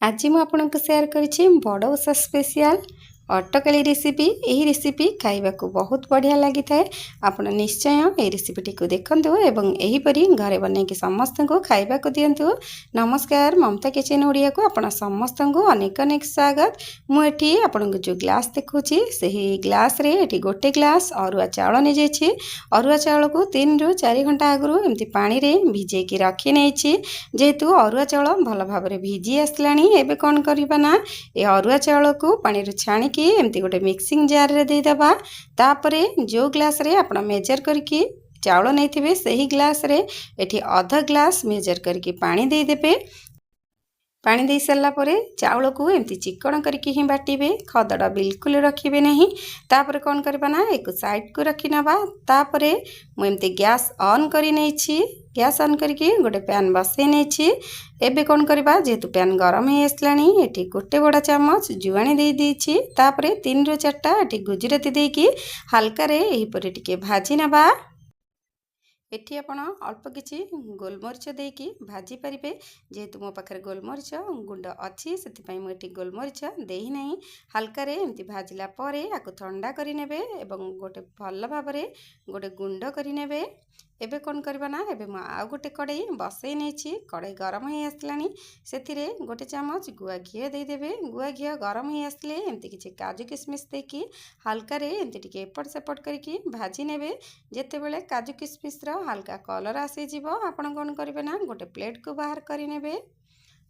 आज मु आपनको शेयर करिछि बड़ ओषा स्पेशल अटकली रेसिपी। यही रेसिपी खाइबा को बहुत बढ़िया लगी थाए। आपण निश्चय ये रेसिपीटी को देखंतु एवं एही परी घरे बनै कि समस्त को खाइबा को दियंतु। नमस्कार, ममता किचन ओडिया को आपण समस्त को अनेक अनेक स्वागत। मु एठी आपण को जो ग्लास देखुछि सही ग्लास रे एठी गोटे ग्लास अरुआ चाउल नै जेछि। अरुआ चाउल को 3 रु 4 घंटा आगु एमती पानी रे भिजे कि रखी नेछि। जेहेतु अरुआ चाउल भल भाव रे भिजी आसलानी, एबे कोन करबा ना ए अरुआ चाउल को पानी रे छाणी कि एमती गोटे मिक्सिंग जार रे दे दबा। तापरे जो ग्लास रे आपण मेजर करके चाउल नैथिबे सही ग्लास रे एठी आधा ग्लास मेजर करके पानी दे देबे। पानी दे सारा पर चाउल को एमती चिकण करके ही बाटिबे, खदड़ बिल्कुल रखिबे नहीं। तापर कौन करबा ना एक साइड को रखी नबा। तापरे मु एमती गैस ऑन करी नेछि। गैस ऑन करके गोटे पैन बसई नेछि। एबे कौन करबा जेतु पैन गरम हे आसलानी एठी गोटे बड़ा चामच जुआणी दे देछि। तापरे 3 रु 4टा एठी गुजराती देकी हल्का रे एही परे टिके भाजी नबा। एठी आपण अल्प किछि गोलमरिच देकी भाजी परिबे। जेहेतु मो पाखरे गोलमरिच गुंड अछि सेति पई मु एठी गोलमरिच देही नहीं। हल्का रे एमती भाजिला परे आको ठंडा करि नेबे एवं गोटे भल भाबरे गोटे गुंड करि नेबे। एबे कोन करबा ना एबे मु आ गोटे कड़ाई बसई नेछि। कड़ाई गरम हे आसलानी सेतिरे गोटे चामच गुआ घी दे देबे। गुआ घी गरम हे आसले एमती किछि काजू किशमिश देकी हल्का रे एमती टिके एपट सेपट करके भाजी नेबे। जेते बेले काजू किशमिश रो हल्का कलर आसी जीवो आपण कोन करबे ना गोटे प्लेट को बाहर करि नेबे।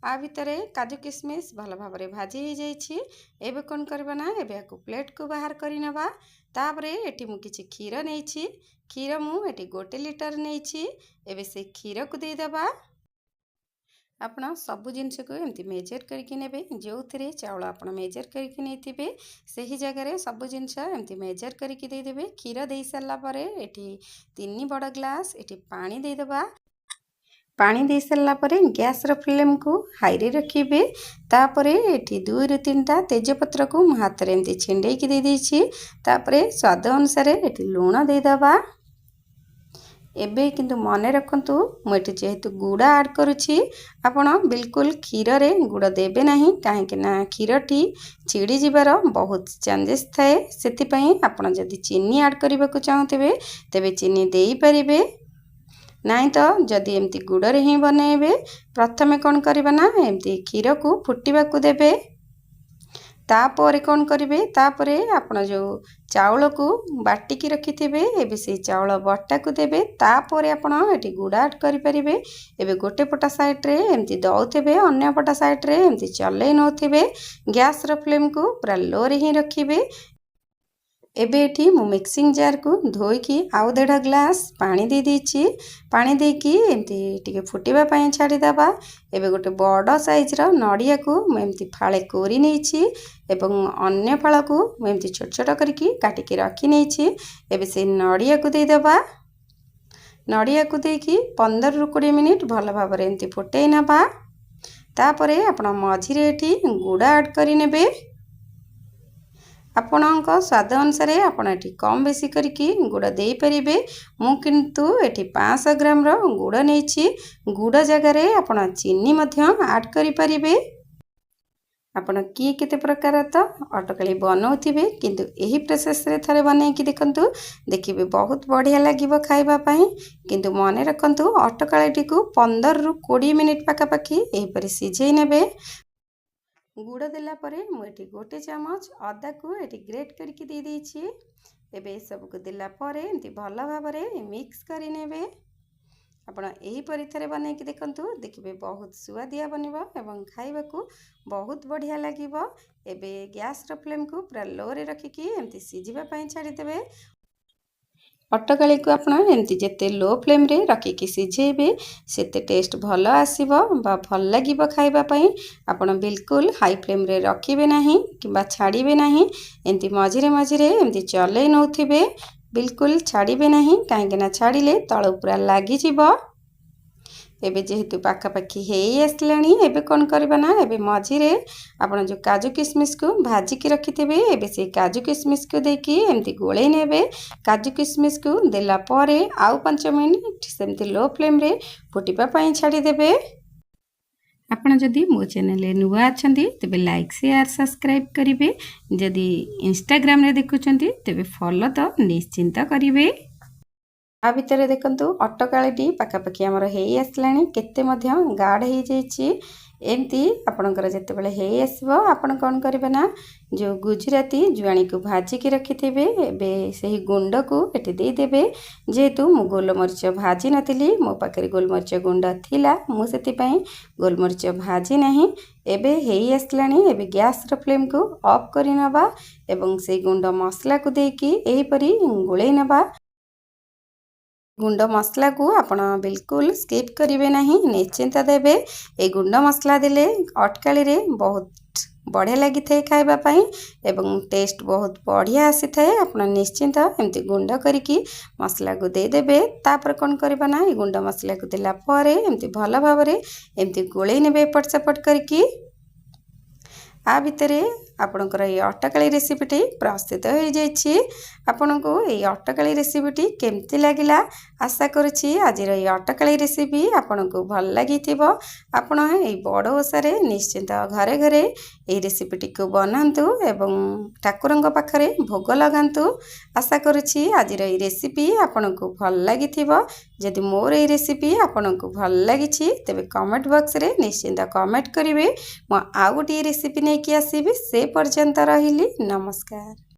आ भितरे काजू किशमिश भल भाव रे भाजी हो जाइछि। एबे कोन करबा ना एबे आको प्लेट को बाहर करि नबा। तापरे एठी मु किछि खीर नेछि। खीर मु एठी 1 लीटर नेछि। एबे से खीर को दे दबा। आपण सबु जिनस को एमती मेजर करके नेबे। जो थरे चाउल आपण मेजर करके नेथिबे सही जगह रे सबु जिनस एमती मेजर करके दे देबे। खीर दे सारला परे एठी 3 बड़ ग्लास एठी पानी दे दबा। पानी दे सारला परे गैस रो फ्लेम को हाई रे रखिबे। तापरे एठी 2 रु 3टा तेजपत्र को मु हाथ रे एमती छिंडे की दे देछि। तापरे स्वाद अनुसार एठी लूण दे दबा। एबे किंतु मने रखंतु मु एठी जेहेतु गुड़ ऐड करूछि आपण बिल्कुल खीर रे गुड़ देबे नहीं, काहे कि ना खीरटी चिड़ी जिबार बहुत चांसेस थाए। सेति पई आपण जदी चीनी ऐड करबा को चाहथिबे तबे चीनी देई परिबे। नहीं तो जदि एमती गुड़ रे ही बनेबे प्रथमे कौन करबा ना एमती खीर को फुटिबा को देबे। तापरे कौन करिवे तापरे आपण जो चाउल को बाटिकी रखिथिबे एबे से चाउल बट्टा को देबे। तापरे आपण एठी गुड़ ऐड करि परिबे। एबे गोटे पटा साइड रे एमती दउथिबे, अन्य पटा साइड रे एमती चलै नउथिबे। गैस रो फ्लेम को पूरा लो रे ही रखिबे। एबे एठी मु मिक्सिंग जार को धोईकी आउ 1.5 ग्लास पानी दे दीची। पानी देकी एमती टिके फुटिबा पई छाडी दबा। एबे गोटे बड़ साइज रो नडिया को मु एमती फाळे कोरी नेछि एवं अन्य फाळ को मु एमती छोट छोट करके काटिकी रखी नेछि। एबे से नडिया को दे दबा। नडिया को देकी 15 रु 20 मिनिट भल भाव रे एमती फुटै नबा। तापरे आपण मझी रे एठी गुड़ ऐड करि नेबे। आपणक स्वाद अनुसार आपण एठी कम बेसी करके गुड़ दे परिबे। मु किंतु एठी 500 ग्राम रो गुड़ नेछि। गुड़ जगह रे आपण चीनी मध्य ऐड करि परिबे। आपण की केते प्रकार तो अटकली बनौथिबे, किंतु एही प्रोसेस रे थरे बनै कि देखंतु देखिबे बहुत बढ़िया लागिबो खाइबा पई। किंतु मने रखंतु अटकलीटी को 15 रु 20 मिनिट पाका पाखी एही परि सिझै नेबे। गुड़ देला परे मु एठी गोटे चामच अदा को एठी ग्रेट करके दे देछि। एबे सब को देला परे एंती भल भाव रे मिक्स करि नेबे। आपण एही परिथरे बनै कि देखंतु देखिबे बहुत सुआदिया बनिबो एवं खाइबा को बहुत बढ़िया लागिबो। एबे गैस रो फ्लेम को पूरा लो रे रखिकी एंती सिझिबा पई छाडी देबे। अटकली को आपण एमती जेते लो फ्लेम रे रखिकी सिझेबे सेते टेस्ट भल आसीबो बा भल लागिबो खाइबा पई। आपण बिल्कुल हाई फ्लेम रे रखिबे नाही किबा छाड़ीबे नाही। एमती मझिरे मझिरे एमती चलै नउथिबे, बिल्कुल छाड़ीबे नाही, काहे ना छाड़ीले तळ पूरा लागि जिवो। एबे जेहेतु पाखापाखी हे आसलानी एबे कौन करबा ना एबे मझिरे आपण जो काजू किशमिश को भाजी की रखिथिबे एबे से काजू किशमिश को देकी एमती गोळे नेबे। काजू किशमिश को देला परे आउ 5 मिनिट सेमती लो फ्लेम रे फुटिबा पई छाडी देबे। ଆପଣ ଯଦି ମୋ ଚ୍ୟାନେଲରେ ନୂଆ ଅଛନ୍ତି ତେବେ ଲାଇକ୍ ସେୟାର ସବସ୍କ୍ରାଇବ୍ କରିବେ। ଯଦି ଇନଷ୍ଟାଗ୍ରାମରେ ଦେଖୁଛନ୍ତି ତେବେ ଫଲୋ ତ ନିଶ୍ଚିନ୍ତ କରିବେ। ଆ ଭିତରେ ଦେଖନ୍ତୁ ଅଟକାଳିଟି ପାଖାପାଖି ଆମର ହେଇ ଆସିଲାଣି, କେତେ ମଧ୍ୟ ଗାଢ଼ ହେଇଯାଇଛି। ଏମିତି ଆପଣଙ୍କର ଯେତେବେଳେ ହେଇ ଆସିବ ଆପଣ କ'ଣ କରିବେ ନା, ଯେଉଁ ଗୁଜୁରାତି ଜୁଆଣିକୁ ଭାଜିକି ରଖିଥିବେ ଏବେ ସେହି ଗୁଣ୍ଡକୁ ଏଠି ଦେଇଦେବେ। ଯେହେତୁ ମୁଁ ଗୋଲମରିଚ ଭାଜି ନଥିଲି, ମୋ ପାଖରେ ଗୋଲମରିଚ ଗୁଣ୍ଡ ଥିଲା, ମୁଁ ସେଥିପାଇଁ ଗୋଲମରିଚ ଭାଜି ନାହିଁ। ଏବେ ହେଇ ଆସିଲାଣି, ଏବେ ଗ୍ୟାସର ଫ୍ଲେମ୍କୁ ଅଫ୍ କରି ନେବା ଏବଂ ସେଇ ଗୁଣ୍ଡ ମସଲାକୁ ଦେଇକି ଏହିପରି ଗୋଳେଇ ନେବା। ଗୁଣ୍ଡ ମସଲାକୁ ଆପଣ ବିଲକୁଲ ସ୍କିପ୍ କରିବେ ନାହିଁ, ନିଶ୍ଚିନ୍ତ ଦେବେ। এই ଗୁଣ୍ଡ ମସଲା ଦେଲେ ଅଟକାଳିରେ ବହୁତ ବଢ଼ିଆ ଲାଗିଥାଏ ଖାଇବା ପାଇଁ ଏବଂ ଟେଷ୍ଟ ବହୁତ ବଢ଼ିଆ ଆସିଥାଏ। ଆପଣ ନିଶ୍ଚିନ୍ତ ଏମିତି ଗୁଣ୍ଡ କରିକି ମସଲାକୁ ଦେଇଦେବେ। ତାପରେ କ'ଣ କରିବା ନା, এই ଗୁଣ୍ଡ ମସଲାକୁ ଦେଲା ପରେ ଏମିତି ଭଲ ଭାବରେ ଏମିତି ଗୋଳେଇ ନେବେ ଏପଟ ସେପଟ କରିକି। ଆ ଭିତରେ ଆପଣଙ୍କର এই ଅଟକାଳି ରେସିପିଟି ପ୍ରସ୍ତୁତ ହୋଇଯାଇଛି। ଆପଣଙ୍କୁ এই ଅଟକାଳି ରେସିପିଟି କେମିତି ଲାଗିଲା ଆଶା କରୁଛି ଆଜିର এই ଅଟକାଳି ରେସିପି ଆପଣଙ୍କୁ ଭଲ ଲାଗିଥିବ। ଆପଣ এই ବଡ଼ ଓଷାରେ ନିଶ୍ଚିନ୍ତ ଘରେ ଘରେ এই ରେସିପିଟିକୁ ବନାନ୍ତୁ ଏବଂ ଠାକୁରଙ୍କ ପାଖରେ ଭୋଗ ଲଗାନ୍ତୁ। ଆଶା କରୁଛି ଆଜିର এই ରେସିପି ଆପଣଙ୍କୁ ଭଲ ଲାଗିଥିବ। ଯଦି ମୋର এই ରେସିପି ଆପଣଙ୍କୁ ଭଲ ଲାଗିଛି ତେବେ କମେଣ୍ଟ ବକ୍ସରେ ନିଶ୍ଚିନ୍ତ କମେଣ୍ଟ କରିବେ। ମୁଁ ଆଉ ଗୋଟିଏ ରେସିପି ନେଇକି ଆସିବି। ସେ ପର୍ଯ୍ୟନ୍ତ ରହିଲି, ନମସ୍କାର।